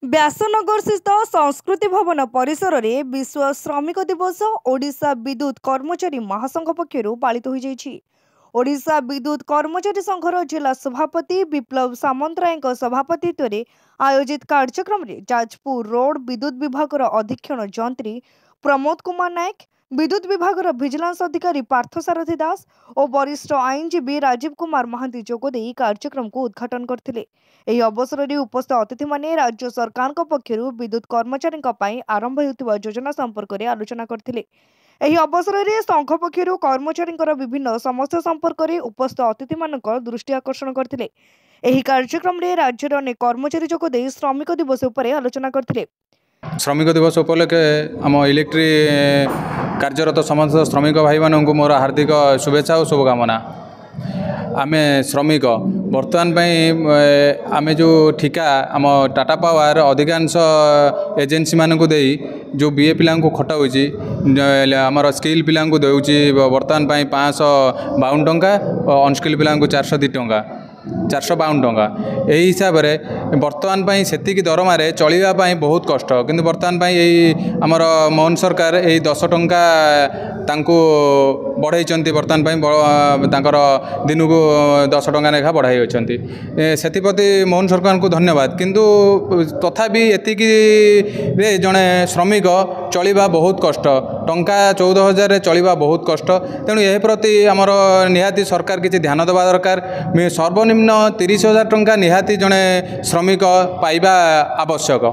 व्यासनगर स्थित संस्कृति भवन परिसर में विश्व श्रमिक दिवस ओडिशा विद्युत कर्मचारी महासंघ पक्षर पालित हो जाइछि। ओडिशा विद्युत कर्मचारी संघर जिला सभापति विप्लव सामंतराय सभापतित्व में आयोजित कार्यक्रम में जाजपुर रोड विद्युत विभाग अधीक्षण जंत्री प्रमोद कुमार नायक, विद्युत विभाग भिजिलांस अधिकारी पार्थसारथी दास और वरिष्ठ आईनजीवी राजीव कुमार महांती जोगदे कार्यक्रम को उद्घाटन करथिले। एही अवसर में उपस्थित अतिथि माने राज्य सरकार पक्षर विद्युत कर्मचारी आरंभ होता योजना संपर्क में आलोचना करथिले। एही अवसर में संघ पक्षर कर्मचारी विभिन्न समस्या संपर्क में उपस्थित अतिथि मानक दृष्टि आकर्षण करथिले। एही कार्यक्रम में राज्यर अनेक कर्मचारी जोगदे श्रमिक दिवस उपर आलोचना करथिले। श्रमिक दिवस उपलक्षे आम इलेक्ट्रिक कार्यरत समस्त श्रमिक भाई मानू मोर हार्दिक शुभेच्छा और शुभकामना। आम श्रमिक बर्तमान आम जो ठिका आम टाटा पावर अधिकांश एजेन्सी मानक दे जो बीए पिला खटाऊँगी आमर स्किल पिला दूसरी बर्तमान 552 टंका और अनस्किल पिला 402 टंका 452 टंका। यही हिसाब से बर्तमान से दरमारे चलवाई बहुत कष्ट, किंतु बर्तमान आमर मोहन सरकार यही 10 टंका बढ़ाई बर्तमान दिन को 10 टंका लेखा बढ़ाई से मोहन सरकार को धन्यवाद। किंतु तथापि एतिकी जड़े श्रमिक चलवा बहुत कष्ट, टंका 14,000 चलवा बहुत कष्ट। तेणु यह प्रति आमर निहाती सरकार किसी ध्यान देवा दरकार। सर्वनिम्न 30,000 टंका निहाती जड़े श्रमिक पाइबा आवश्यक।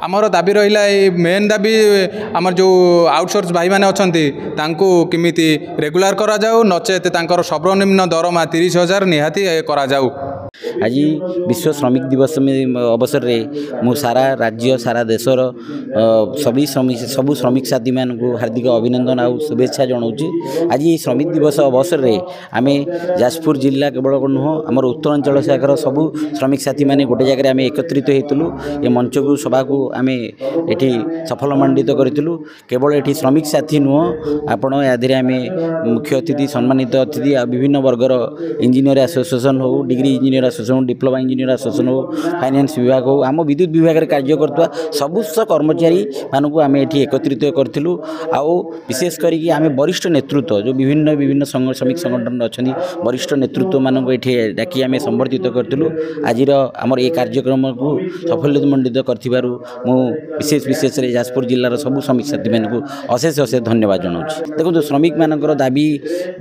आमर दाबी रहा मेन दाबी आमर जो आउटसोर्स भाई मैंने अच्छा किमिति रेगुलार करा जाऊ, नचेत सर्वनिम्न दरमा 30,000 निहाती करा जाऊ। आज विश्व श्रमिक दिवस में अवसर में मु सारा राज्य सारा देशर सबू श्रमिक साथी मान को हार्दिक अभिनंदन और शुभेच्छा जनाऊँगी। आज श्रमिक दिवस अवसर में आम जाजपुर जिला केवल नुह आम उत्तरांचल शाखार सबू श्रमिक साथी मैंने गोटे जगह आम एकत्रित होलु। ये मंच को सभा को आम ये सफल मंडित करूँ। केवल ये श्रमिक साथी नुह आपण यादे आम मुख्य अतिथि सम्मानित अतिथि विभिन्न वर्गर इंजीनियर एसोसिएशन हो, degree engineer association, diploma engineer association हो, फाइनेंस विभाग हो, आम विद्युत विभाग में कार्य करता सबुस्थ कर्मचारी मानक आम ये एकत्रित करूँ। आउ विशेष करके आम वरिष्ठ नेतृत्व जो विभिन्न विभिन्न श्रमिक संगठन अच्छा वरिष्ठ नेतृत्व मानक ये डाकी आम संबर्धित करूँ। आज आमर ये कार्यक्रम को सफलमंडित कर विशेष जाजपुर जिलार सबू श्रमिक साथी मान को अशेष अशेष धन्यवाद जनाऊँ। देखो श्रमिक मानकर दाबी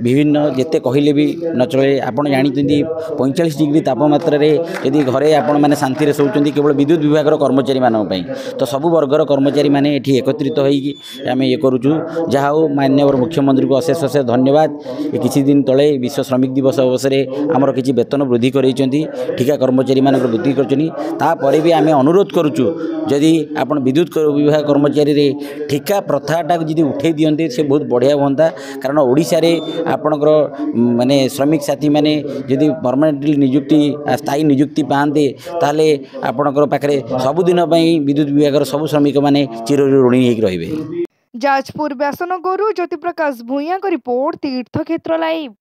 विभिन्न जिते कहले भी न चले। आपड़ जानते 45 डिग्री तापमात्रा यदि घरे आपण मैंने शांति शोचुं केवल विद्युत विभाग कर्मचारी मानी तो सबू वर्गर कर्मचारी मैंने ये एकत्रित होमें ये करूँ। जहाँ हो माननीय मुख्यमंत्री को अशेष अशेष धन्यवाद। ये किसी दिन तले विश्व श्रमिक दिवस अवसर आमर किसी वेतन वृद्धि कर ठिका कर्मचारी मान वृद्धि कर भी आम अनुरोध करुचु जदि आप विद्युत विभाग कर्मचारी ठिका प्रथाटा जी उठे दिंते से बहुत बढ़िया हाँ। कारण ओडिशा रे आपणकर माने श्रमिक साथी माने जदि परमानेंटली नियुक्ति स्थायी नियुक्ति पाते ताले आपणकर पाखे सबुदिन विद्युत विभाग सबू श्रमिक माने चिर ऋणी होकर रहिबे। जाजपुर व्यासनगर ज्योति प्रकाश भूया का रिपोर्ट, तीर्थक्षेत्र लाइव।